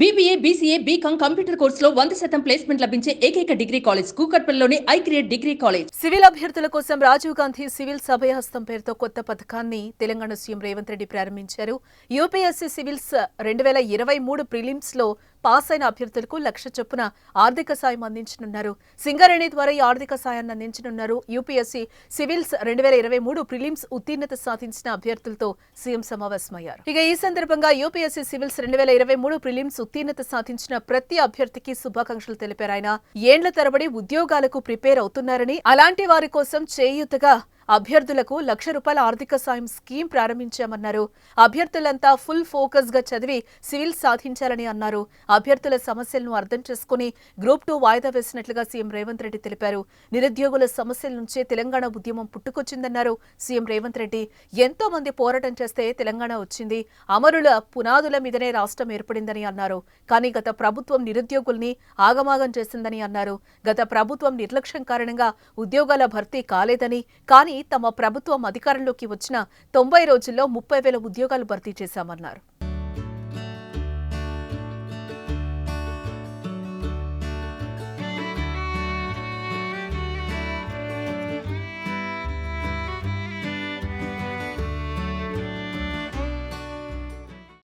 BBA, BCA, BCom computer కోర్సులో 100% placement లభించే ఏకైక డిగ్రీ కాలేజ్ కూకట్పల్లిలోని ఐక్రియేట్ డిగ్రీ కాలేజ్. సివిల్ అభ్యర్థుల కోసం రాజీవ్ గాంధీ సివిల్ అభయహస్తం పేరుతో కొత్త పథకాన్ని తెలంగాణ సీఎం రేవంత్ రెడ్డి ప్రారంభించారు. యూపీఎస్సీ సివిల్స్ 2023 ప్రిలిమ్స్ లో పాస్ అయిన అభ్యర్థులకు 1,00,000 చొప్పున ఆర్థిక సాయం అందించనున్నారు. సింగరేణి ద్వారా ఈ ఆర్థిక సాయాన్ని అందించనున్నారు. యూపీఎస్సీ సివిల్స్ 2023 ప్రిలిమ్స్ ఉత్తీర్ణత సాధించిన అభ్యర్థులతో సీఎం సమావేశమయ్యారు. ఇక ఈ సందర్భంగా యూపీఎస్సీ సివిల్స్ 2023 ప్రిలిమ్స్ ఉత్తీర్ణత సాధించిన ప్రతి అభ్యర్థికి శుభాకాంక్షలు తెలిపారు. ఆయన ఏండ్ల తరబడి ఉద్యోగాలకు ప్రిపేర్ అవుతున్నారని, అలాంటి వారి కోసం చేయూతగా అభ్యర్థులకు 1,00,000 రూపాయల ఆర్థిక సాయం స్కీమ్ ప్రారంభించామన్నారు. అభ్యర్థులంతా ఫుల్ ఫోకస్ గా చదివి సివిల్ సాధించాలని అన్నారు. అభ్యర్థుల సమస్యలను అర్థం చేసుకుని గ్రూప్ 2 వాయిదా వేసినట్లుగా సీఎం రేవంత్ రెడ్డి తెలిపారు. నిరుద్యోగుల సమస్యల నుంచే తెలంగాణ ఉద్యమం పుట్టుకొచ్చిందన్నారు సీఎం రేవంత్ రెడ్డి. ఎంతో మంది పోరాటం చేస్తే తెలంగాణ వచ్చింది. అమరుల పునాదుల మీదనే రాష్ట్రం ఏర్పడిందని అన్నారు. కానీ గత ప్రభుత్వం నిరుద్యోగుల్ని ఆగమాగం చేసిందని అన్నారు. గత ప్రభుత్వం నిర్లక్ష్యం కారణంగా ఉద్యోగాల భర్తీ కాలేదని, కానీ తమ ప్రభుత్వం అధికారంలోకి వచ్చిన 90 రోజుల్లో 30,000 ఉద్యోగాలు భర్తీ చేశామన్నారు.